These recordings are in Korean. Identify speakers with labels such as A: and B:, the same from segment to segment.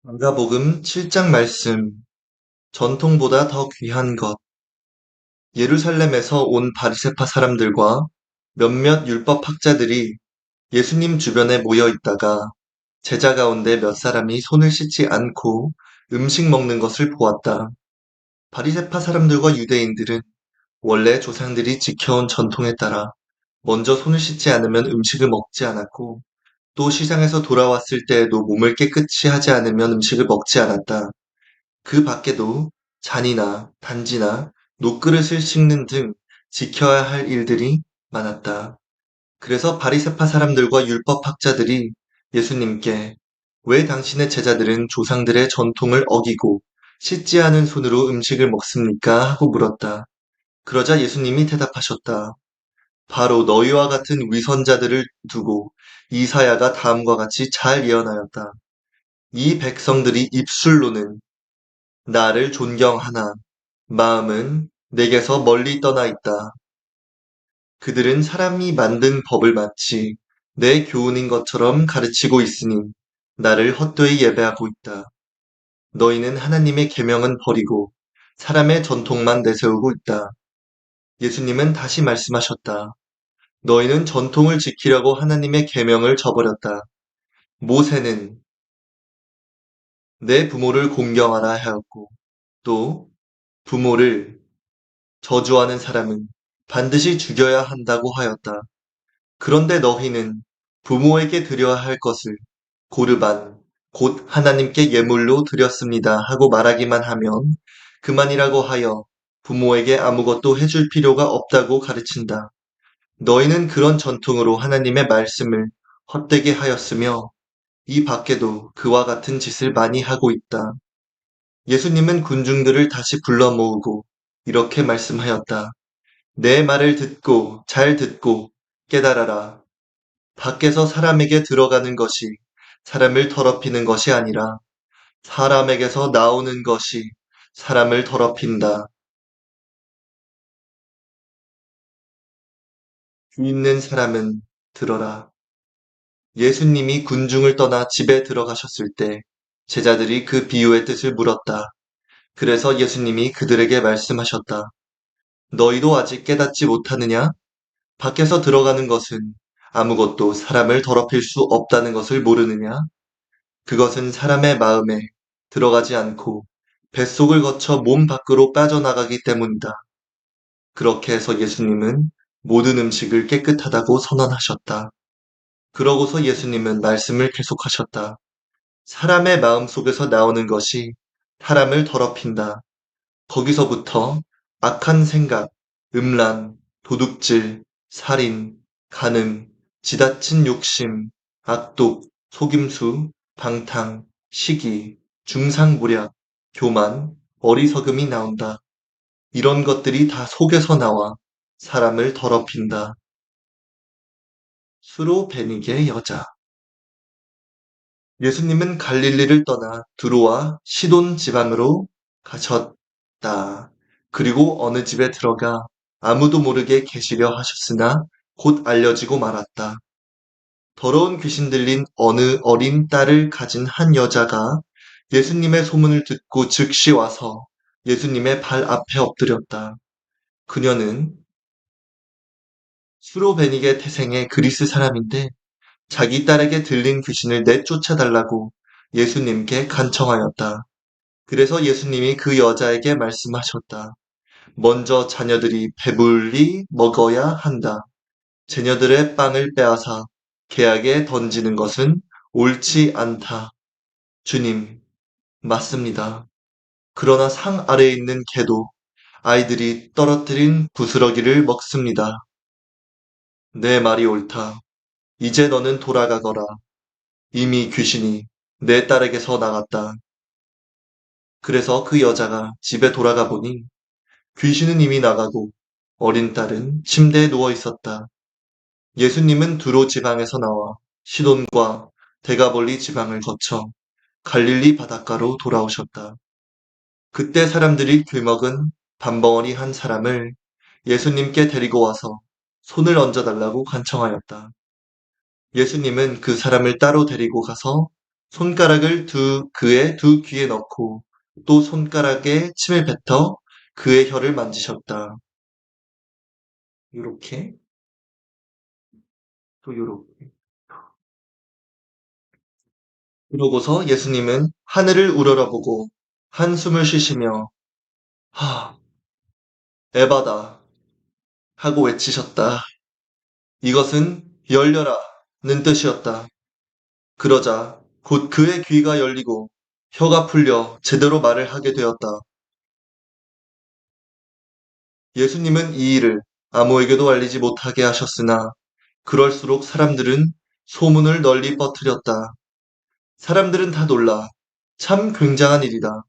A: 마가복음 7장 말씀, 전통보다 더 귀한 것. 예루살렘에서 온 바리새파 사람들과 몇몇 율법학자들이 예수님 주변에 모여 있다가 제자 가운데 몇 사람이 손을 씻지 않고 음식 먹는 것을 보았다. 바리새파 사람들과 유대인들은 원래 조상들이 지켜온 전통에 따라 먼저 손을 씻지 않으면 음식을 먹지 않았고, 또 시장에서 돌아왔을 때에도 몸을 깨끗이 하지 않으면 음식을 먹지 않았다. 그 밖에도 잔이나 단지나 녹그릇을 씻는 등 지켜야 할 일들이 많았다. 그래서 바리새파 사람들과 율법학자들이 예수님께 왜 당신의 제자들은 조상들의 전통을 어기고 씻지 않은 손으로 음식을 먹습니까? 하고 물었다. 그러자 예수님이 대답하셨다. 바로 너희와 같은 위선자들을 두고 이사야가 다음과 같이 잘 예언하였다. 이 백성들이 입술로는 나를 존경하나 마음은 내게서 멀리 떠나 있다. 그들은 사람이 만든 법을 마치 내 교훈인 것처럼 가르치고 있으니 나를 헛되이 예배하고 있다. 너희는 하나님의 계명은 버리고 사람의 전통만 내세우고 있다. 예수님은 다시 말씀하셨다. 너희는 전통을 지키려고 하나님의 계명을 저버렸다. 모세는 내 부모를 공경하라 하였고 또 부모를 저주하는 사람은 반드시 죽여야 한다고 하였다. 그런데 너희는 부모에게 드려야 할 것을 고르반, 곧 하나님께 예물로 드렸습니다 하고 말하기만 하면 그만이라고 하여 부모에게 아무것도 해줄 필요가 없다고 가르친다. 너희는 그런 전통으로 하나님의 말씀을 헛되게 하였으며 이 밖에도 그와 같은 짓을 많이 하고 있다. 예수님은 군중들을 다시 불러 모으고 이렇게 말씀하였다. 내 말을 듣고 잘 듣고 깨달아라. 밖에서 사람에게 들어가는 것이 사람을 더럽히는 것이 아니라 사람에게서 나오는 것이 사람을 더럽힌다. 귀 있는 사람은 들어라. 예수님이 군중을 떠나 집에 들어가셨을 때 제자들이 그 비유의 뜻을 물었다. 그래서 예수님이 그들에게 말씀하셨다. 너희도 아직 깨닫지 못하느냐? 밖에서 들어가는 것은 아무것도 사람을 더럽힐 수 없다는 것을 모르느냐? 그것은 사람의 마음에 들어가지 않고 뱃속을 거쳐 몸 밖으로 빠져나가기 때문이다. 그렇게 해서 예수님은 모든 음식을 깨끗하다고 선언하셨다. 그러고서 예수님은 말씀을 계속하셨다. 사람의 마음 속에서 나오는 것이 사람을 더럽힌다. 거기서부터 악한 생각, 음란, 도둑질, 살인, 간음, 지다친 욕심, 악독, 속임수, 방탕, 시기, 중상모략, 교만, 어리석음이 나온다. 이런 것들이 다 속에서 나와 사람을 더럽힌다. 수로 베니게 여자. 예수님은 갈릴리를 떠나 두로와 시돈 지방으로 가셨다. 그리고 어느 집에 들어가 아무도 모르게 계시려 하셨으나 곧 알려지고 말았다. 더러운 귀신 들린 어느 어린 딸을 가진 한 여자가 예수님의 소문을 듣고 즉시 와서 예수님의 발 앞에 엎드렸다. 그녀는 수로베니게 태생의 그리스 사람인데 자기 딸에게 들린 귀신을 내쫓아달라고 예수님께 간청하였다. 그래서 예수님이 그 여자에게 말씀하셨다. 먼저 자녀들이 배불리 먹어야 한다. 자녀들의 빵을 빼앗아 개에게 던지는 것은 옳지 않다. 주님, 맞습니다. 그러나 상 아래에 있는 개도 아이들이 떨어뜨린 부스러기를 먹습니다. 내 말이 옳다. 이제 너는 돌아가거라. 이미 귀신이 내 딸에게서 나갔다. 그래서 그 여자가 집에 돌아가 보니 귀신은 이미 나가고 어린 딸은 침대에 누워 있었다. 예수님은 두로 지방에서 나와 시돈과 데가볼리 지방을 거쳐 갈릴리 바닷가로 돌아오셨다. 그때 사람들이 길먹은 밥덩어리 한 사람을 예수님께 데리고 와서 손을 얹어달라고 간청하였다. 예수님은 그 사람을 따로 데리고 가서 손가락을 그의 두 귀에 넣고 또 손가락에 침을 뱉어 그의 혀를 만지셨다. 요렇게, 또 요렇게. 그러고서 예수님은 하늘을 우러러보고 한숨을 쉬시며 하, 에바다 하고 외치셨다. 이것은 열려라 는 뜻이었다. 그러자 곧 그의 귀가 열리고 혀가 풀려 제대로 말을 하게 되었다. 예수님은 이 일을 아무에게도 알리지 못하게 하셨으나 그럴수록 사람들은 소문을 널리 퍼뜨렸다. 사람들은 다 놀라 참 굉장한 일이다.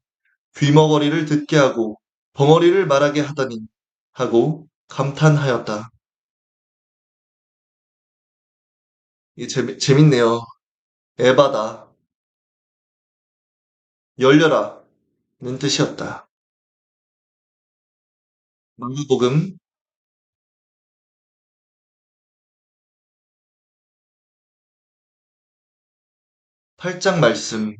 A: 귀머거리를 듣게 하고 벙어리를 말하게 하다니 하고 감탄하였다. 이게 재밌네요. 에바다, 열려라 는 뜻이었다. 마가복음 8장 말씀.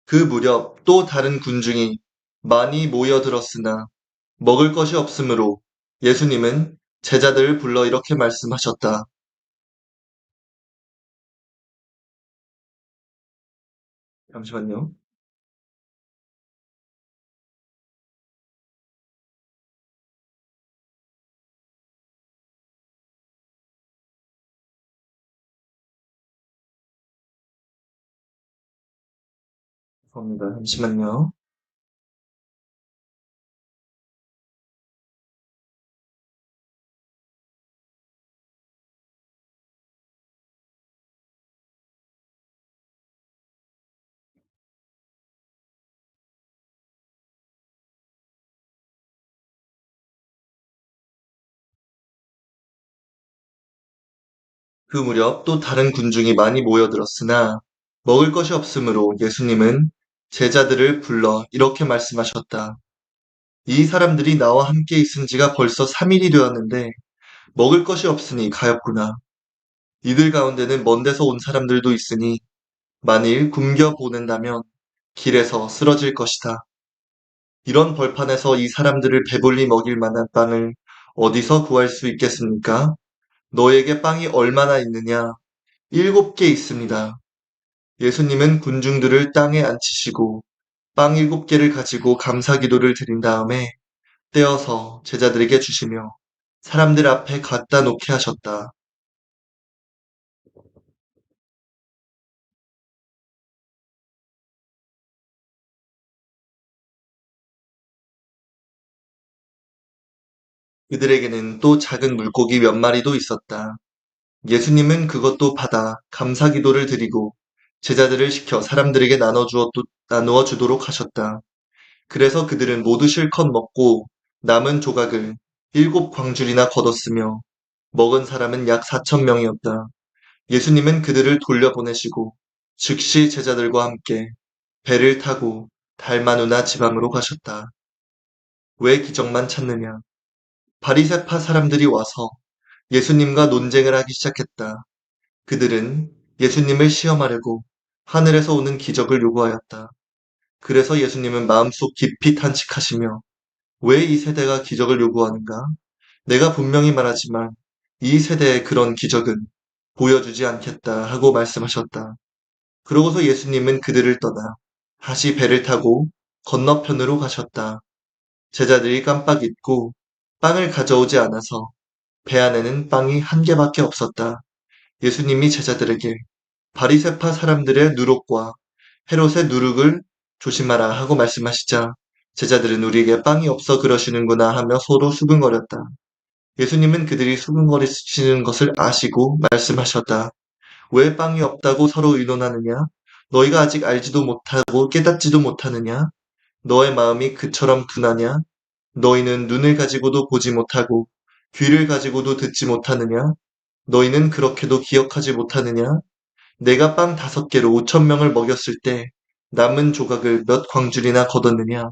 A: 그 무렵 또 다른 군중이 많이 모여들었으나 먹을 것이 없으므로 예수님은 제자들을 불러 이렇게 말씀하셨다. 잠시만요. 죄송합니다. 잠시만요. 그 무렵 또 다른 군중이 많이 모여들었으나 먹을 것이 없으므로 예수님은 제자들을 불러 이렇게 말씀하셨다. 이 사람들이 나와 함께 있은 지가 벌써 3일이 되었는데 먹을 것이 없으니 가엾구나. 이들 가운데는 먼 데서 온 사람들도 있으니 만일 굶겨 보낸다면 길에서 쓰러질 것이다. 이런 벌판에서 이 사람들을 배불리 먹일 만한 빵을 어디서 구할 수 있겠습니까? 너에게 빵이 얼마나 있느냐? 7개 있습니다. 예수님은 군중들을 땅에 앉히시고 빵 7개를 가지고 감사 기도를 드린 다음에 떼어서 제자들에게 주시며 사람들 앞에 갖다 놓게 하셨다. 그들에게는 또 작은 물고기 몇 마리도 있었다. 예수님은 그것도 받아 감사 기도를 드리고 제자들을 시켜 사람들에게 나누어 주도록 하셨다. 그래서 그들은 모두 실컷 먹고 남은 조각을 7광줄이나 거뒀으며 먹은 사람은 약 4천 명이었다. 예수님은 그들을 돌려보내시고 즉시 제자들과 함께 배를 타고 달마누나 지방으로 가셨다. 왜 기적만 찾느냐? 바리새파 사람들이 와서 예수님과 논쟁을 하기 시작했다. 그들은 예수님을 시험하려고 하늘에서 오는 기적을 요구하였다. 그래서 예수님은 마음속 깊이 탄식하시며 왜 이 세대가 기적을 요구하는가? 내가 분명히 말하지만 이 세대의 그런 기적은 보여주지 않겠다 하고 말씀하셨다. 그러고서 예수님은 그들을 떠나 다시 배를 타고 건너편으로 가셨다. 제자들이 깜빡 잊고 빵을 가져오지 않아서 배 안에는 빵이 한 개밖에 없었다. 예수님이 제자들에게 바리새파 사람들의 누룩과 헤롯의 누룩을 조심하라 하고 말씀하시자 제자들은 우리에게 빵이 없어 그러시는구나 하며 서로 수근거렸다. 예수님은 그들이 수근거리시는 것을 아시고 말씀하셨다. 왜 빵이 없다고 서로 의논하느냐? 너희가 아직 알지도 못하고 깨닫지도 못하느냐? 너의 마음이 그처럼 둔하냐? 너희는 눈을 가지고도 보지 못하고 귀를 가지고도 듣지 못하느냐? 너희는 그렇게도 기억하지 못하느냐? 내가 빵 5개로 5천 명을 먹였을 때 남은 조각을 몇 광줄이나 거뒀느냐?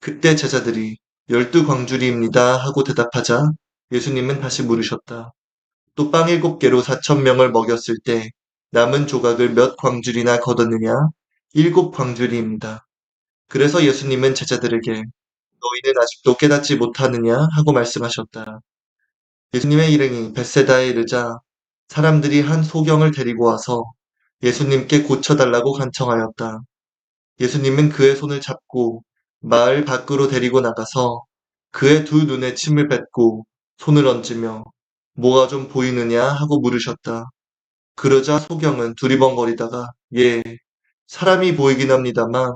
A: 그때 제자들이 12광줄이입니다 하고 대답하자 예수님은 다시 물으셨다. 또 빵 7개로 4천 명을 먹였을 때 남은 조각을 몇 광줄이나 거뒀느냐? 7광줄이입니다. 그래서 예수님은 제자들에게 너희는 아직도 깨닫지 못하느냐? 하고 말씀하셨다. 예수님의 일행이 벳세다에 이르자 사람들이 한 소경을 데리고 와서 예수님께 고쳐달라고 간청하였다. 예수님은 그의 손을 잡고 마을 밖으로 데리고 나가서 그의 두 눈에 침을 뱉고 손을 얹으며 뭐가 좀 보이느냐 하고 물으셨다. 그러자 소경은 두리번거리다가 예, 사람이 보이긴 합니다만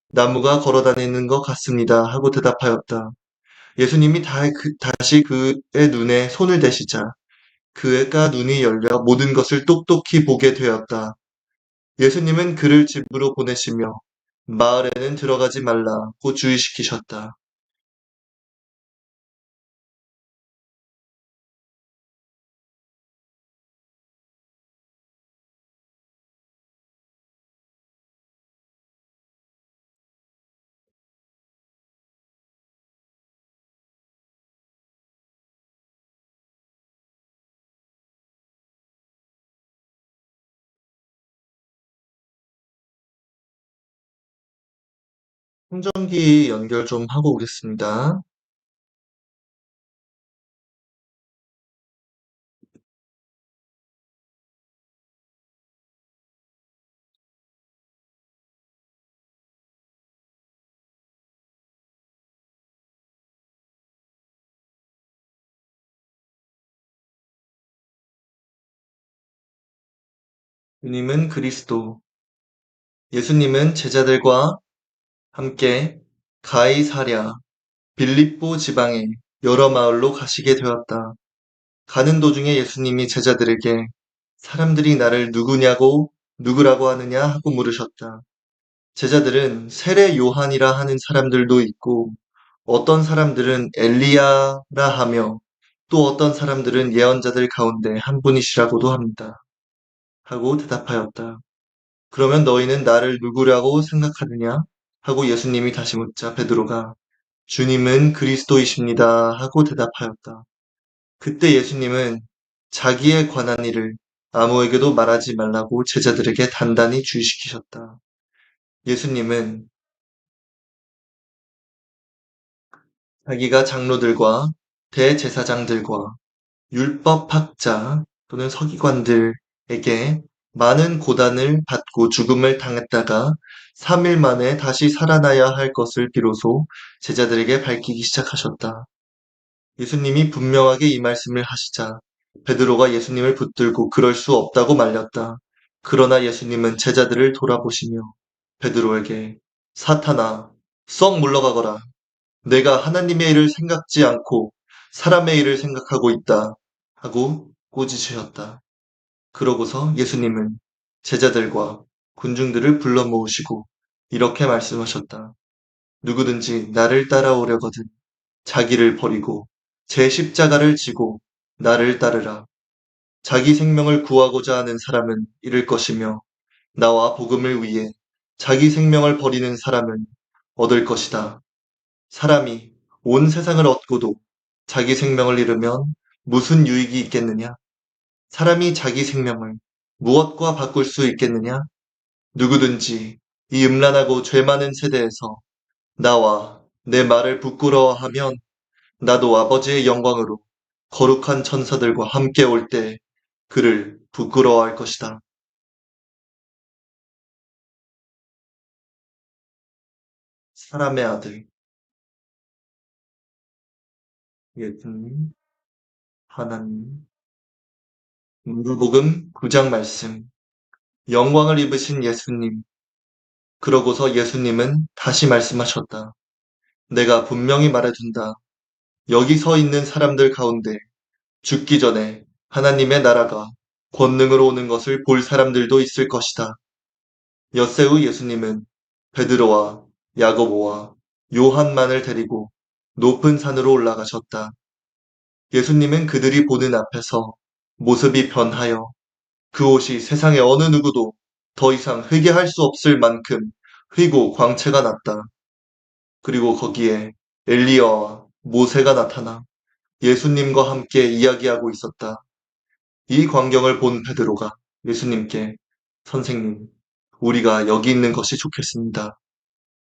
A: 나무가 걸어다니는 것 같습니다 하고 대답하였다. 예수님이 다시 그의 눈에 손을 대시자 그가 눈이 열려 모든 것을 똑똑히 보게 되었다. 예수님은 그를 집으로 보내시며 마을에는 들어가지 말라고 주의시키셨다. 충전기 연결 좀 하고 오겠습니다. 주님은 그리스도, 예수님은 제자들과 함께 가이사랴, 빌립보 지방의 여러 마을로 가시게 되었다. 가는 도중에 예수님이 제자들에게 사람들이 나를 누구라고 하느냐 하고 물으셨다. 제자들은 세례 요한이라 하는 사람들도 있고 어떤 사람들은 엘리야라 하며 또 어떤 사람들은 예언자들 가운데 한 분이시라고도 합니다. 하고 대답하였다. 그러면 너희는 나를 누구라고 생각하느냐? 하고 예수님이 다시 묻자 베드로가 주님은 그리스도이십니다. 하고 대답하였다. 그때 예수님은 자기에 관한 일을 아무에게도 말하지 말라고 제자들에게 단단히 주의시키셨다. 예수님은 자기가 장로들과 대제사장들과 율법학자 또는 서기관들에게 많은 고난을 받고 죽음을 당했다가 3일 만에 다시 살아나야 할 것을 비로소 제자들에게 밝히기 시작하셨다. 예수님이 분명하게 이 말씀을 하시자 베드로가 예수님을 붙들고 그럴 수 없다고 말렸다. 그러나 예수님은 제자들을 돌아보시며 베드로에게 사탄아, 썩 물러가거라. 내가 하나님의 일을 생각지 않고 사람의 일을 생각하고 있다. 하고 꾸짖으셨다. 그러고서 예수님은 제자들과 군중들을 불러 모으시고 이렇게 말씀하셨다. 누구든지 나를 따라오려거든 자기를 버리고 제 십자가를 지고 나를 따르라. 자기 생명을 구하고자 하는 사람은 잃을 것이며 나와 복음을 위해 자기 생명을 버리는 사람은 얻을 것이다. 사람이 온 세상을 얻고도 자기 생명을 잃으면 무슨 유익이 있겠느냐? 사람이 자기 생명을 무엇과 바꿀 수 있겠느냐? 누구든지 이 음란하고 죄 많은 세대에서 나와 내 말을 부끄러워하면 나도 아버지의 영광으로 거룩한 천사들과 함께 올 때 그를 부끄러워할 것이다. 사람의 아들 예수님, 하나님, 누가복음 9장 말씀. 영광을 입으신 예수님. 그러고서 예수님은 다시 말씀하셨다. 내가 분명히 말해둔다. 여기 서 있는 사람들 가운데 죽기 전에 하나님의 나라가 권능으로 오는 것을 볼 사람들도 있을 것이다. 엿새 후 예수님은 베드로와 야고보와 요한만을 데리고 높은 산으로 올라가셨다. 예수님은 그들이 보는 앞에서 모습이 변하여 그 옷이 세상의 어느 누구도 더 이상 회개할 수 없을 만큼 휘고 광채가 났다. 그리고 거기에 엘리야와 모세가 나타나 예수님과 함께 이야기하고 있었다. 이 광경을 본 베드로가 예수님께 선생님, 우리가 여기 있는 것이 좋겠습니다.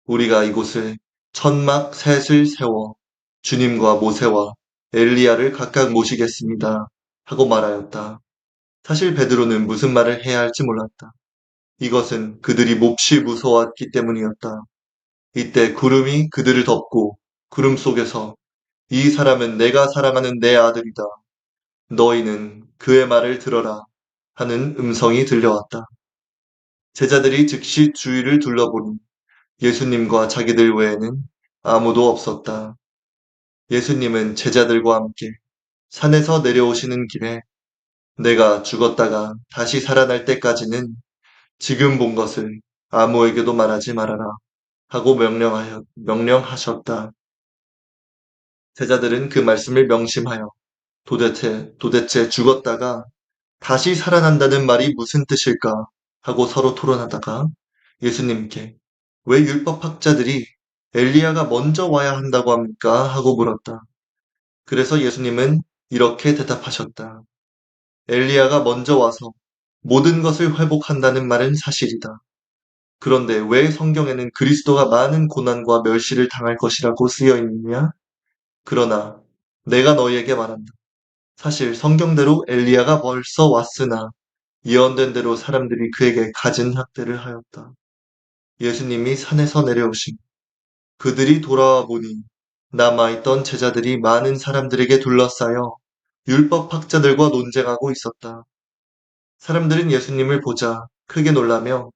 A: 우리가 이곳에 천막 셋을 세워 주님과 모세와 엘리야를 각각 모시겠습니다. 하고 말하였다. 사실 베드로는 무슨 말을 해야 할지 몰랐다. 이것은 그들이 몹시 무서워했기 때문이었다. 이때 구름이 그들을 덮고 구름 속에서 이 사람은 내가 사랑하는 내 아들이다. 너희는 그의 말을 들어라. 하는 음성이 들려왔다. 제자들이 즉시 주위를 둘러보니 예수님과 자기들 외에는 아무도 없었다. 예수님은 제자들과 함께 산에서 내려오시는 길에 내가 죽었다가 다시 살아날 때까지는 지금 본 것을 아무에게도 말하지 말아라 하고 명령하셨다. 제자들은 그 말씀을 명심하여 도대체 죽었다가 다시 살아난다는 말이 무슨 뜻일까 하고 서로 토론하다가 예수님께 왜 율법학자들이 엘리야가 먼저 와야 한다고 합니까? 하고 물었다. 그래서 예수님은 이렇게 대답하셨다. 엘리야가 먼저 와서 모든 것을 회복한다는 말은 사실이다. 그런데 왜 성경에는 그리스도가 많은 고난과 멸시를 당할 것이라고 쓰여 있느냐? 그러나 내가 너희에게 말한다. 사실 성경대로 엘리야가 벌써 왔으나 예언된 대로 사람들이 그에게 갖은 학대를 하였다. 예수님이 산에서 내려오심. 그들이 돌아와 보니 남아있던 제자들이 많은 사람들에게 둘러싸여 율법학자들과 논쟁하고 있었다. 사람들은 예수님을 보자 크게 놀라며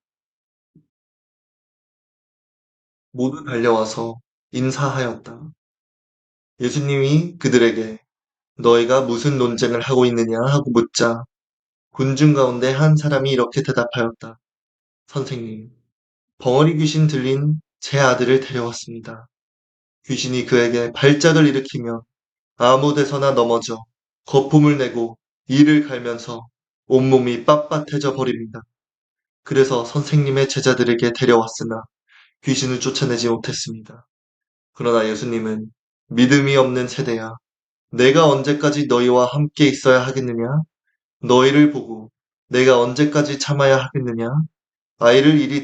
A: 모두 달려와서 인사하였다. 예수님이 그들에게 너희가 무슨 논쟁을 하고 있느냐 하고 묻자 군중 가운데 한 사람이 이렇게 대답하였다. 선생님, 벙어리 귀신 들린 제 아들을 데려왔습니다. 귀신이 그에게 발작을 일으키며 아무 데서나 넘어져 거품을 내고 이를 갈면서 온몸이 빳빳해져 버립니다. 그래서 선생님의 제자들에게 데려왔으나 귀신을 쫓아내지 못했습니다. 그러나 예수님은 믿음이 없는 세대야. 내가 언제까지 너희와 함께 있어야 하겠느냐? 너희를 보고 내가 언제까지 참아야 하겠느냐? 아이를 이리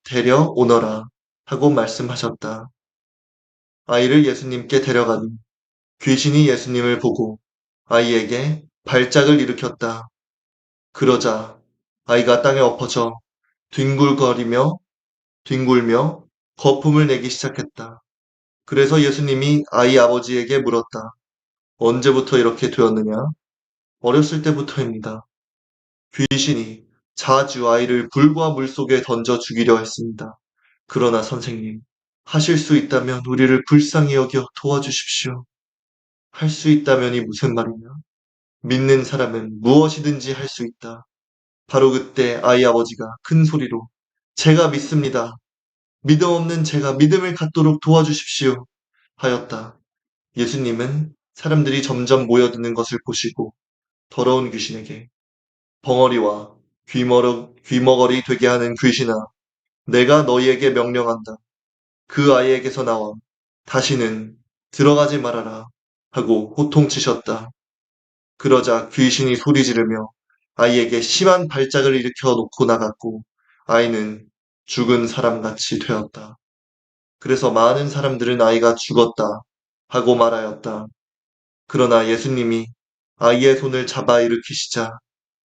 A: 데려오너라 하고 말씀하셨다. 아이를 예수님께 데려가니 귀신이 예수님을 보고 아이에게 발작을 일으켰다. 그러자 아이가 땅에 엎어져 뒹굴며 거품을 내기 시작했다. 그래서 예수님이 아이 아버지에게 물었다. 언제부터 이렇게 되었느냐? 어렸을 때부터입니다. 귀신이 자주 아이를 불과 물 속에 던져 죽이려 했습니다. 그러나 선생님, 하실 수 있다면 우리를 불쌍히 여겨 도와주십시오. 할 수 있다면이 무슨 말이냐? 믿는 사람은 무엇이든지 할 수 있다. 바로 그때 아이 아버지가 큰 소리로 제가 믿습니다. 믿음 없는 제가 믿음을 갖도록 도와주십시오. 하였다. 예수님은 사람들이 점점 모여드는 것을 보시고 더러운 귀신에게 벙어리와 귀머거리 되게 하는 귀신아, 내가 너희에게 명령한다. 그 아이에게서 나와 다시는 들어가지 말아라 하고 호통치셨다. 그러자 귀신이 소리 지르며 아이에게 심한 발작을 일으켜 놓고 나갔고 아이는 죽은 사람같이 되었다. 그래서 많은 사람들은 아이가 죽었다 하고 말하였다. 그러나 예수님이 아이의 손을 잡아 일으키시자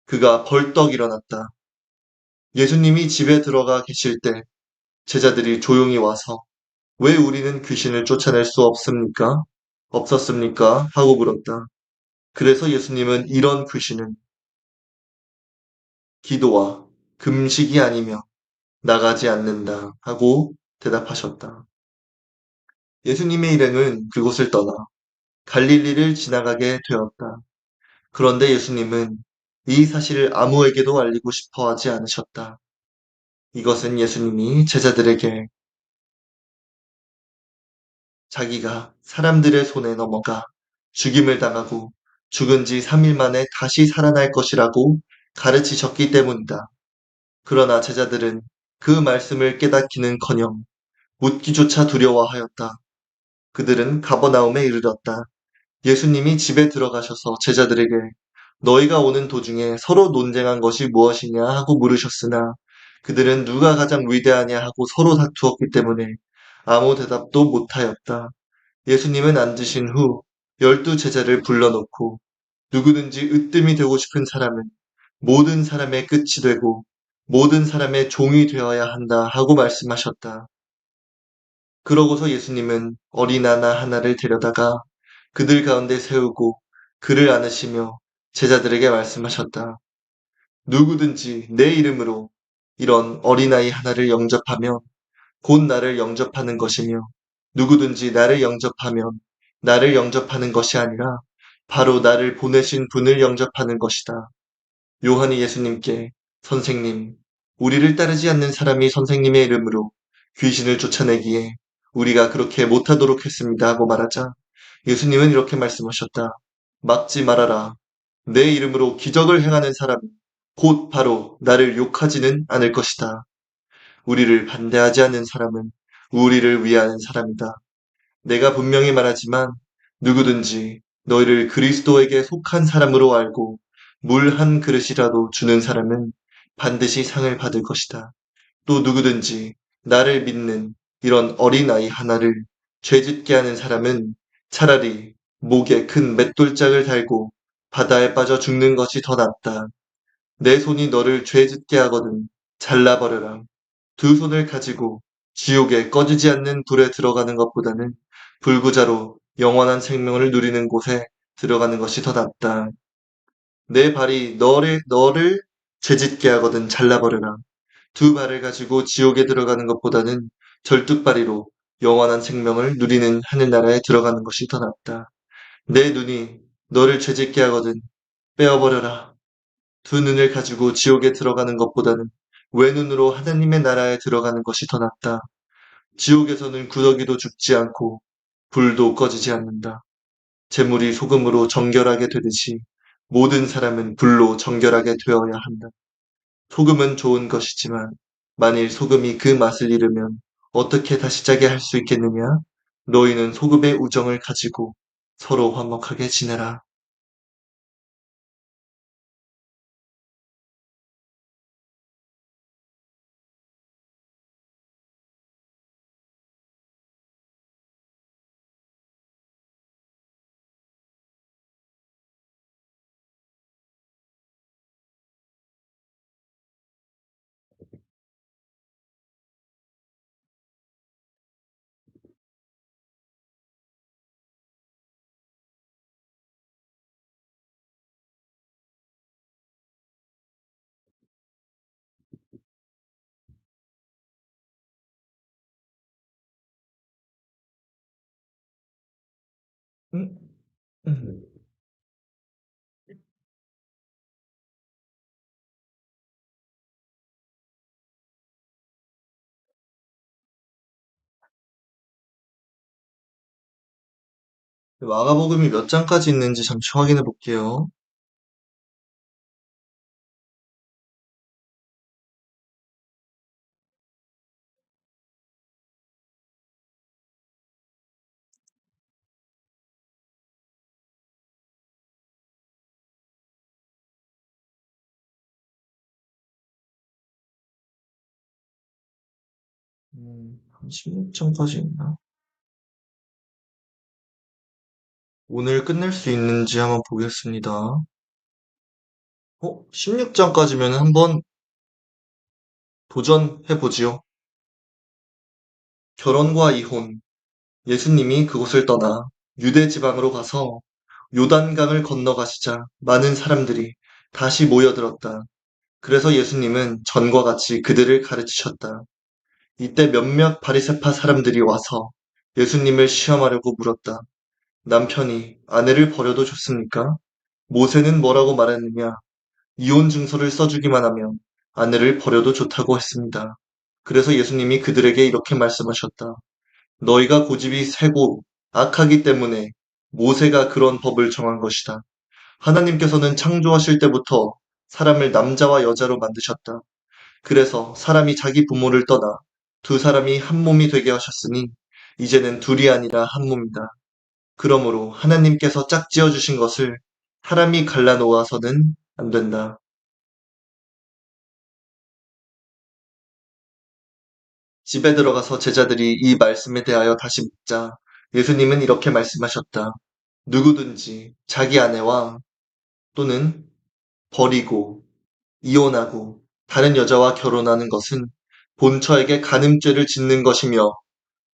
A: 그가 벌떡 일어났다. 예수님이 집에 들어가 계실 때 제자들이 조용히 와서 왜 우리는 귀신을 쫓아낼 수 없었습니까? 하고 물었다. 그래서 예수님은 이런 귀신은 기도와 금식이 아니며 나가지 않는다 하고 대답하셨다. 예수님의 일행은 그곳을 떠나 갈릴리를 지나가게 되었다. 그런데 예수님은 이 사실을 아무에게도 알리고 싶어 하지 않으셨다. 이것은 예수님이 제자들에게 자기가 사람들의 손에 넘어가 죽임을 당하고 죽은 지 3일 만에 다시 살아날 것이라고 가르치셨기 때문이다. 그러나 제자들은 그 말씀을 깨닫기는커녕 묻기조차 두려워하였다. 그들은 가버나움에 이르렀다. 예수님이 집에 들어가셔서 제자들에게 너희가 오는 도중에 서로 논쟁한 것이 무엇이냐 하고 물으셨으나 그들은 누가 가장 위대하냐 하고 서로 다투었기 때문에 아무 대답도 못하였다. 예수님은 앉으신 후 12제자를 불러놓고 누구든지 으뜸이 되고 싶은 사람은 모든 사람의 끝이 되고 모든 사람의 종이 되어야 한다 하고 말씀하셨다. 그러고서 예수님은 어린 아나 하나를 데려다가 그들 가운데 세우고 그를 안으시며 제자들에게 말씀하셨다. 누구든지 내 이름으로 이런 어린아이 하나를 영접하면 곧 나를 영접하는 것이며 누구든지 나를 영접하면 나를 영접하는 것이 아니라 바로 나를 보내신 분을 영접하는 것이다. 요한이 예수님께 선생님, 우리를 따르지 않는 사람이 선생님의 이름으로 귀신을 쫓아내기에 우리가 그렇게 못하도록 했습니다 하고 말하자 예수님은 이렇게 말씀하셨다. 막지 말아라. 내 이름으로 기적을 행하는 사람이 곧 바로 나를 욕하지는 않을 것이다. 우리를 반대하지 않는 사람은 우리를 위하는 사람이다. 내가 분명히 말하지만 누구든지 너희를 그리스도에게 속한 사람으로 알고 물 한 그릇이라도 주는 사람은 반드시 상을 받을 것이다. 또 누구든지 나를 믿는 이런 어린아이 하나를 죄짓게 하는 사람은 차라리 목에 큰 맷돌짝을 달고 바다에 빠져 죽는 것이 더 낫다. 내 손이 너를 죄짓게 하거든 잘라버려라. 두 손을 가지고 지옥에 꺼지지 않는 불에 들어가는 것보다는 불구자로 영원한 생명을 누리는 곳에 들어가는 것이 더 낫다. 내 발이 너를 죄짓게 하거든 잘라버려라. 두 발을 가지고 지옥에 들어가는 것보다는 절뚝발이로 영원한 생명을 누리는 하늘나라에 들어가는 것이 더 낫다. 내 눈이 너를 죄짓게 하거든 빼어버려라. 두 눈을 가지고 지옥에 들어가는 것보다는 외눈으로 하나님의 나라에 들어가는 것이 더 낫다. 지옥에서는 구더기도 죽지 않고 불도 꺼지지 않는다. 재물이 소금으로 정결하게 되듯이 모든 사람은 불로 정결하게 되어야 한다. 소금은 좋은 것이지만 만일 소금이 그 맛을 잃으면 어떻게 다시 짜게 할 수 있겠느냐? 너희는 소금의 우정을 가지고 서로 화목하게 지내라. 음, 음. 마가복음이 몇 장까지 있는지 잠시 확인해 볼게요. 16장까지 있나? 오늘 끝낼 수 있는지 한번 보겠습니다. 16장까지면 한번 도전해 보지요. 결혼과 이혼. 예수님이 그곳을 떠나 유대 지방으로 가서 요단강을 건너가시자 많은 사람들이 다시 모여들었다. 그래서 예수님은 전과 같이 그들을 가르치셨다. 이때 몇몇 바리새파 사람들이 와서 예수님을 시험하려고 물었다. 남편이 아내를 버려도 좋습니까? 모세는 뭐라고 말했느냐? 이혼 증서를 써주기만 하면 아내를 버려도 좋다고 했습니다. 그래서 예수님이 그들에게 이렇게 말씀하셨다. 너희가 고집이 세고 악하기 때문에 모세가 그런 법을 정한 것이다. 하나님께서는 창조하실 때부터 사람을 남자와 여자로 만드셨다. 그래서 사람이 자기 부모를 떠나 두 사람이 한 몸이 되게 하셨으니 이제는 둘이 아니라 한 몸이다. 그러므로 하나님께서 짝지어 주신 것을 사람이 갈라놓아서는 안 된다. 집에 들어가서 제자들이 이 말씀에 대하여 다시 묻자 예수님은 이렇게 말씀하셨다. 누구든지 자기 아내와 또는 버리고 이혼하고 다른 여자와 결혼하는 것은 본처에게 간음죄를 짓는 것이며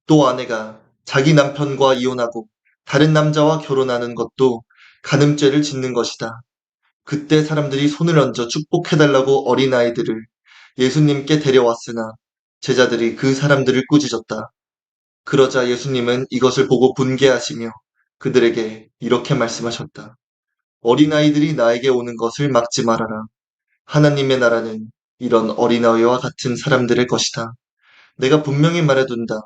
A: 또 아내가 자기 남편과 이혼하고 다른 남자와 결혼하는 것도 간음죄를 짓는 것이다. 그때 사람들이 손을 얹어 축복해달라고 어린아이들을 예수님께 데려왔으나 제자들이 그 사람들을 꾸짖었다. 그러자 예수님은 이것을 보고 분개하시며 그들에게 이렇게 말씀하셨다. 어린아이들이 나에게 오는 것을 막지 말아라. 하나님의 나라는 이런 어린아이와 같은 사람들의 것이다. 내가 분명히 말해둔다.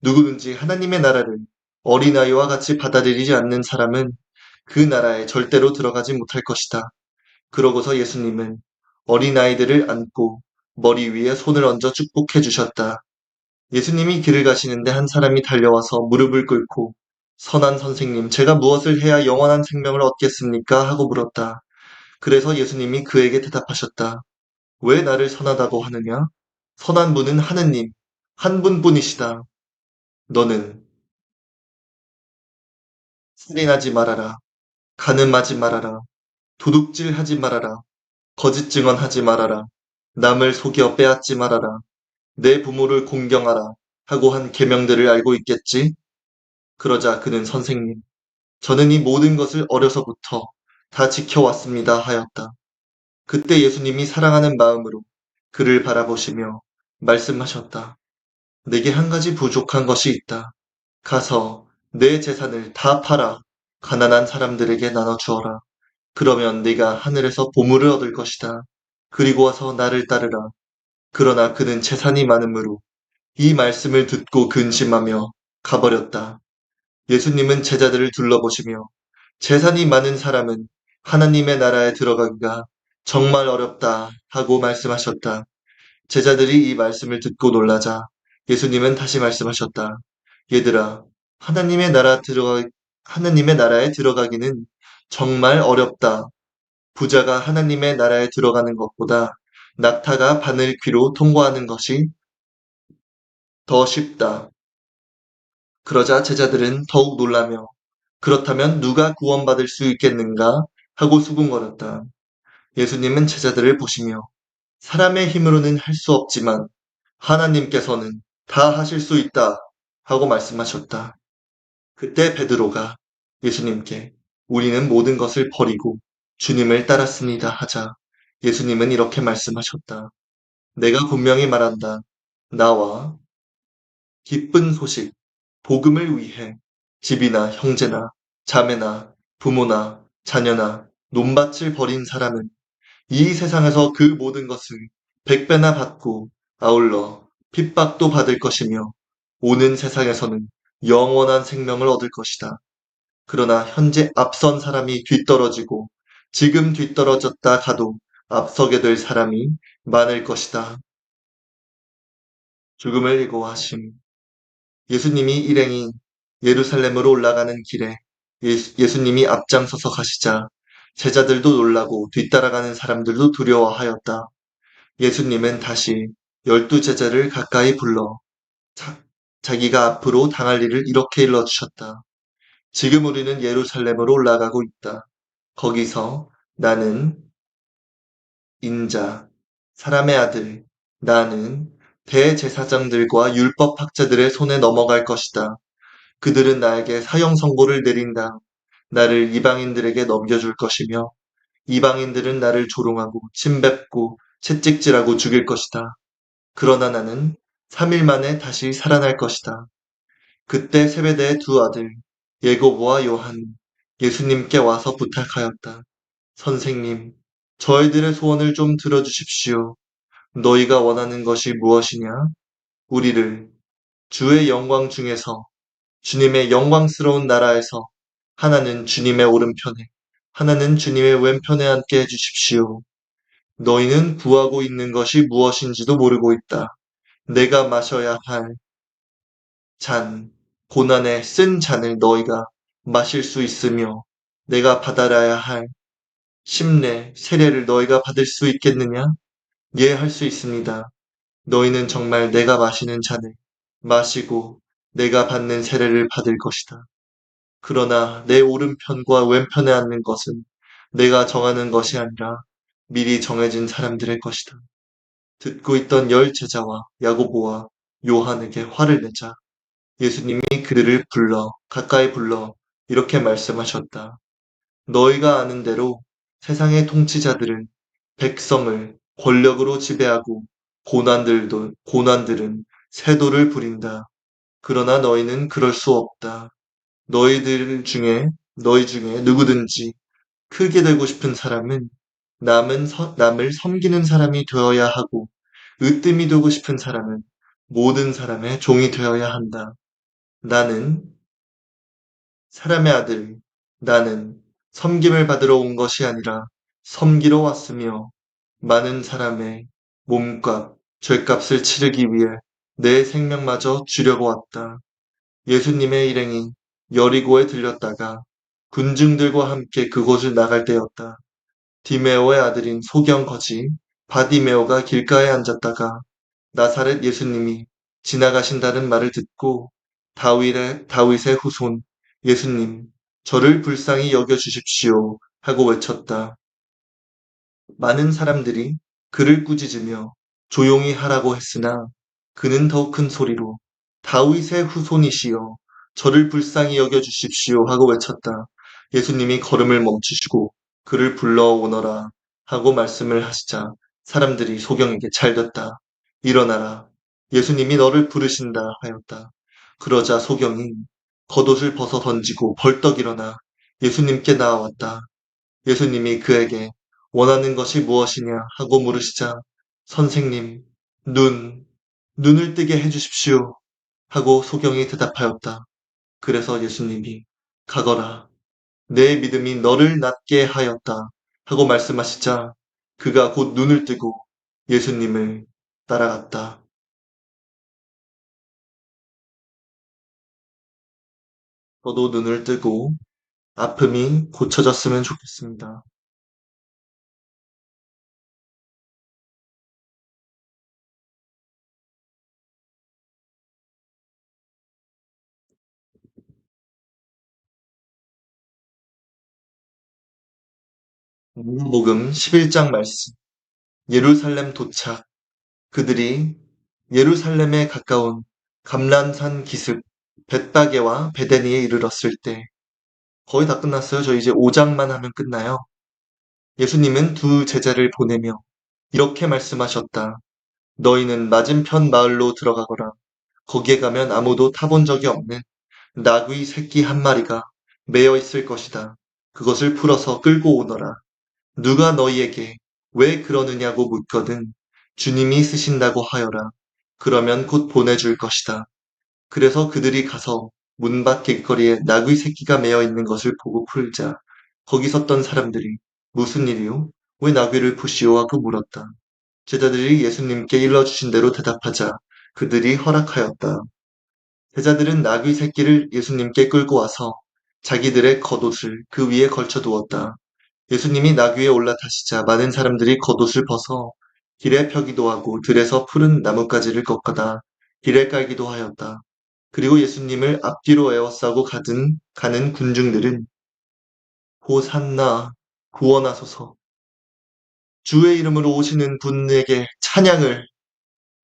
A: 누구든지 하나님의 나라를 어린아이와 같이 받아들이지 않는 사람은 그 나라에 절대로 들어가지 못할 것이다. 그러고서 예수님은 어린아이들을 안고 머리 위에 손을 얹어 축복해 주셨다. 예수님이 길을 가시는데 한 사람이 달려와서 무릎을 꿇고 선한 선생님, 제가 무엇을 해야 영원한 생명을 얻겠습니까? 하고 물었다. 그래서 예수님이 그에게 대답하셨다. 왜 나를 선하다고 하느냐? 선한 분은 하느님, 한 분뿐이시다. 너는 살인하지 말아라. 간음하지 말아라. 도둑질하지 말아라. 거짓 증언하지 말아라. 남을 속여 빼앗지 말아라. 내 부모를 공경하라. 하고 한 계명들을 알고 있겠지? 그러자 그는 선생님, 저는 이 모든 것을 어려서부터 다 지켜왔습니다 하였다. 그때 예수님이 사랑하는 마음으로 그를 바라보시며 말씀하셨다. 내게 한 가지 부족한 것이 있다. 가서 내 재산을 다 팔아 가난한 사람들에게 나눠 주어라. 그러면 네가 하늘에서 보물을 얻을 것이다. 그리고 와서 나를 따르라. 그러나 그는 재산이 많으므로 이 말씀을 듣고 근심하며 가버렸다. 예수님은 제자들을 둘러보시며 재산이 많은 사람은 하나님의 나라에 들어가기가 정말 어렵다 하고 말씀하셨다. 제자들이 이 말씀을 듣고 놀라자 예수님은 다시 말씀하셨다. 얘들아, 하나님의 나라에 들어가기는 정말 어렵다. 부자가 하나님의 나라에 들어가는 것보다 낙타가 바늘 귀로 통과하는 것이 더 쉽다. 그러자 제자들은 더욱 놀라며 그렇다면 누가 구원받을 수 있겠는가 하고 수군거렸다. 예수님은 제자들을 보시며 사람의 힘으로는 할 수 없지만 하나님께서는 다 하실 수 있다 하고 말씀하셨다. 그때 베드로가 예수님께 우리는 모든 것을 버리고 주님을 따랐습니다 하자 예수님은 이렇게 말씀하셨다. 내가 분명히 말한다. 나와 기쁜 소식, 복음을 위해 집이나 형제나 자매나 부모나 자녀나 논밭을 버린 사람은 이 세상에서 그 모든 것을 100배나 받고 아울러 핍박도 받을 것이며 오는 세상에서는 영원한 생명을 얻을 것이다. 그러나 현재 앞선 사람이 뒤떨어지고 지금 뒤떨어졌다 가도 앞서게 될 사람이 많을 것이다. 죽음을 예고하심. 예수님이 일행이 예루살렘으로 올라가는 길에 예수님이 앞장서서 가시자 제자들도 놀라고 뒤따라가는 사람들도 두려워하였다. 예수님은 다시 12제자를 가까이 불러 자기가 앞으로 당할 일을 이렇게 일러주셨다. 지금 우리는 예루살렘으로 올라가고 있다. 거기서 나는 인자, 사람의 아들, 나는 대제사장들과 율법학자들의 손에 넘어갈 것이다. 그들은 나에게 사형 선고를 내린다. 나를 이방인들에게 넘겨줄 것이며 이방인들은 나를 조롱하고 침뱉고 채찍질하고 죽일 것이다. 그러나 나는 3일 만에 다시 살아날 것이다. 그때 세베대의 두 아들 예고보와 요한 예수님께 와서 부탁하였다. 선생님, 저희들의 소원을 좀 들어주십시오. 너희가 원하는 것이 무엇이냐? 우리를 주의 영광 중에서 주님의 영광스러운 나라에서 하나는 주님의 오른편에 하나는 주님의 왼편에 앉게 해주십시오. 너희는 구하고 있는 것이 무엇인지도 모르고 있다. 내가 마셔야 할 잔, 고난의 쓴 잔을 너희가 마실 수 있으며 내가 받아라야 할 심례, 세례를 너희가 받을 수 있겠느냐? 예, 할 수 있습니다. 너희는 정말 내가 마시는 잔을 마시고 내가 받는 세례를 받을 것이다. 그러나 내 오른편과 왼편에 앉는 것은 내가 정하는 것이 아니라 미리 정해진 사람들의 것이다. 듣고 있던 열 제자와 야고보와 요한에게 화를 내자 예수님이 그들을 가까이 불러 이렇게 말씀하셨다. 너희가 아는 대로 세상의 통치자들은 백성을 권력으로 지배하고 고난들은 세도를 부린다. 그러나 너희는 그럴 수 없다. 너희 중에 누구든지 크게 되고 싶은 사람은 남을 섬기는 사람이 되어야 하고, 으뜸이 되고 싶은 사람은 모든 사람의 종이 되어야 한다. 나는 사람의 아들, 나는 섬김을 받으러 온 것이 아니라 섬기러 왔으며 많은 사람의 몸값, 죗값을 치르기 위해 내 생명마저 주려고 왔다. 예수님의 일행이 여리고에 들렸다가 군중들과 함께 그곳을 나갈 때였다. 디메오의 아들인 소경 거지 바디메오가 길가에 앉았다가 나사렛 예수님이 지나가신다는 말을 듣고 다윗의 후손 예수님, 저를 불쌍히 여겨주십시오 하고 외쳤다. 많은 사람들이 그를 꾸짖으며 조용히 하라고 했으나 그는 더 큰 소리로 다윗의 후손이시여 저를 불쌍히 여겨주십시오 하고 외쳤다. 예수님이 걸음을 멈추시고 그를 불러오너라 하고 말씀을 하시자 사람들이 소경에게 잘 됐다. 일어나라. 예수님이 너를 부르신다 하였다. 그러자 소경이 겉옷을 벗어 던지고 벌떡 일어나 예수님께 나아왔다. 예수님이 그에게 원하는 것이 무엇이냐 하고 물으시자 선생님, 눈을 뜨게 해주십시오 하고 소경이 대답하였다. 그래서 예수님이 가거라. 내 믿음이 너를 낫게 하였다 하고 말씀하시자 그가 곧 눈을 뜨고 예수님을 따라갔다. 저도 눈을 뜨고 아픔이 고쳐졌으면 좋겠습니다. 누가복음 11장 말씀. 예루살렘 도착. 그들이 예루살렘에 가까운 감람산 기슭 벳바게와 베데니에 이르렀을 때 거의 다 끝났어요. 저 이제 5장만 하면 끝나요. 예수님은 두 제자를 보내며 이렇게 말씀하셨다. 너희는 맞은편 마을로 들어가거라. 거기에 가면 아무도 타본 적이 없는 나귀 새끼 한 마리가 매여 있을 것이다. 그것을 풀어서 끌고 오너라. 누가 너희에게 왜 그러느냐고 묻거든 주님이 쓰신다고 하여라. 그러면 곧 보내줄 것이다. 그래서 그들이 가서 문밖 길거리에 나귀 새끼가 매어 있는 것을 보고 풀자 거기 섰던 사람들이 무슨 일이요? 왜 나귀를 푸시오? 하고 물었다. 제자들이 예수님께 일러주신 대로 대답하자 그들이 허락하였다. 제자들은 나귀 새끼를 예수님께 끌고 와서 자기들의 겉옷을 그 위에 걸쳐 두었다. 예수님이 나귀에 올라타시자 많은 사람들이 겉옷을 벗어 길에 펴기도 하고 들에서 푸른 나뭇가지를 꺾어다 길에 깔기도 하였다. 그리고 예수님을 앞뒤로 에워싸고 가는 군중들은 호산나 구원하소서 주의 이름으로 오시는 분에게 찬양을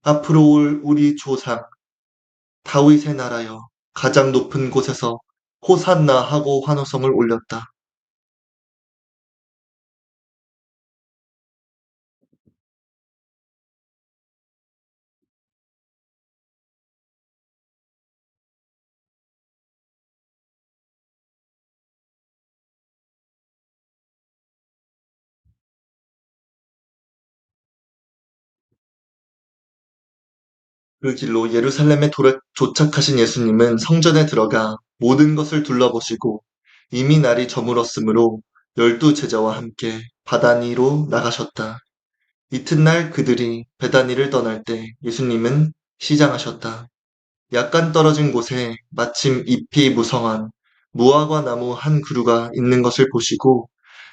A: 앞으로 올 우리 조상 다윗의 나라여 가장 높은 곳에서 호산나 하고 환호성을 올렸다. 그 길로 예루살렘에 도착하신 예수님은 성전에 들어가 모든 것을 둘러보시고 이미 날이 저물었으므로 12제자와 함께 바다니로 나가셨다. 이튿날 그들이 베다니를 떠날 때 예수님은 시장하셨다. 약간 떨어진 곳에 마침 잎이 무성한 무화과 나무 한 그루가 있는 것을 보시고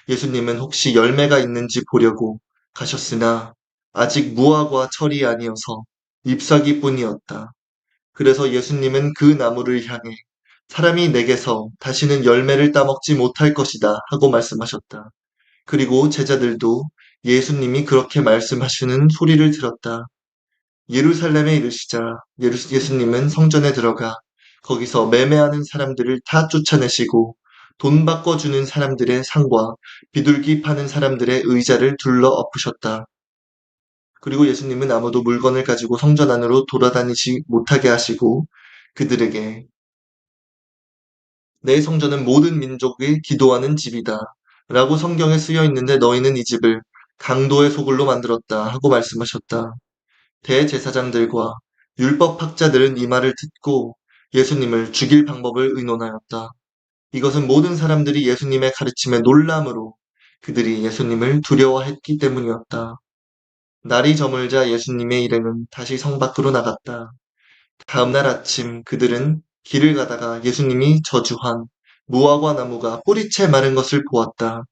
A: 예수님은 혹시 열매가 있는지 보려고 가셨으나 아직 무화과 철이 아니어서 잎사귀뿐이었다. 그래서 예수님은 그 나무를 향해 사람이 내게서 다시는 열매를 따먹지 못할 것이다 하고 말씀하셨다. 그리고 제자들도 예수님이 그렇게 말씀하시는 소리를 들었다. 예루살렘에 이르시자 예수님은 성전에 들어가 거기서 매매하는 사람들을 다 쫓아내시고 돈 바꿔주는 사람들의 상과 비둘기 파는 사람들의 의자를 둘러 엎으셨다. 그리고 예수님은 아무도 물건을 가지고 성전 안으로 돌아다니지 못하게 하시고 그들에게 내 성전은 모든 민족이 기도하는 집이다. 라고 성경에 쓰여 있는데 너희는 이 집을 강도의 소굴로 만들었다 하고 말씀하셨다. 대제사장들과 율법학자들은 이 말을 듣고 예수님을 죽일 방법을 의논하였다. 이것은 모든 사람들이 예수님의 가르침에 놀람으로 그들이 예수님을 두려워했기 때문이었다. 날이 저물자 예수님의 일행은 다시 성 밖으로 나갔다. 다음 날 아침 그들은 길을 가다가 예수님이 저주한 무화과 나무가 뿌리채 마른 것을 보았다.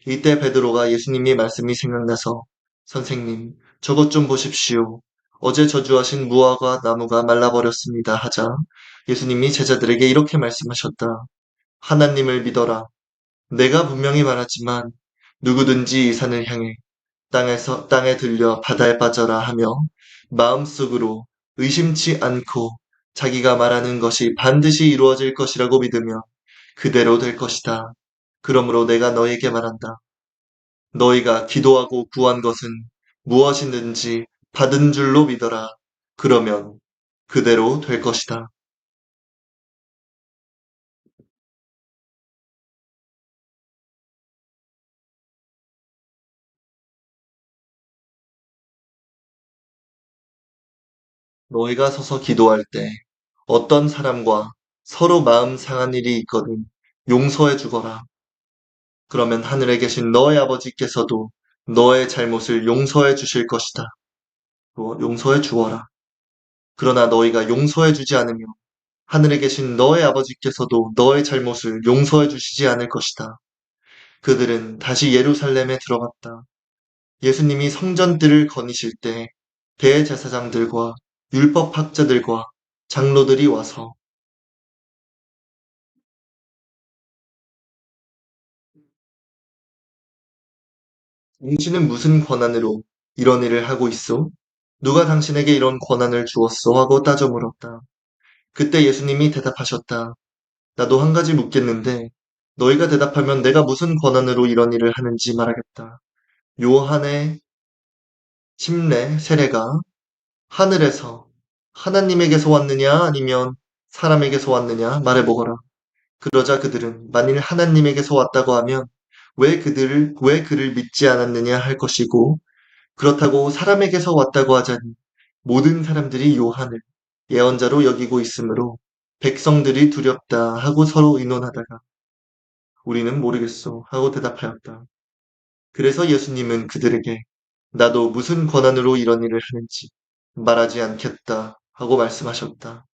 A: 이때 베드로가 예수님의 말씀이 생각나서 선생님, 저것 좀 보십시오. 어제 저주하신 무화과 나무가 말라버렸습니다 하자 예수님이 제자들에게 이렇게 말씀하셨다. 하나님을 믿어라. 내가 분명히 말하지만 누구든지 이 산을 향해 땅에 들려 바다에 빠져라 하며 마음속으로 의심치 않고 자기가 말하는 것이 반드시 이루어질 것이라고 믿으며 그대로 될 것이다. 그러므로 내가 너에게 말한다. 너희가 기도하고 구한 것은 무엇이든지 받은 줄로 믿어라. 그러면 그대로 될 것이다. 너희가 서서 기도할 때 어떤 사람과 서로 마음 상한 일이 있거든 용서해 주거라. 그러면 하늘에 계신 너의 아버지께서도 너의 잘못을 용서해 주실 것이다. 용서해 주어라. 그러나 너희가 용서해 주지 않으며 하늘에 계신 너의 아버지께서도 너의 잘못을 용서해 주시지 않을 것이다. 그들은 다시 예루살렘에 들어갔다. 예수님이 성전들을 거니실 때 대제사장들과 율법학자들과 장로들이 와서 당신은 무슨 권한으로 이런 일을 하고 있어? 누가 당신에게 이런 권한을 주었어? 하고 따져 물었다. 그때 예수님이 대답하셨다. 나도 한 가지 묻겠는데 너희가 대답하면 내가 무슨 권한으로 이런 일을 하는지 말하겠다. 요한의 침례, 세례가 하늘에서 하나님에게서 왔느냐 아니면 사람에게서 왔느냐 말해보거라. 그러자 그들은 만일 하나님에게서 왔다고 하면 왜 그를 믿지 않았느냐 할 것이고 그렇다고 사람에게서 왔다고 하자니 모든 사람들이 요한을 예언자로 여기고 있으므로 백성들이 두렵다 하고 서로 의논하다가 우리는 모르겠소 하고 대답하였다. 그래서 예수님은 그들에게 나도 무슨 권한으로 이런 일을 하는지 말하지 않겠다 하고 말씀하셨다.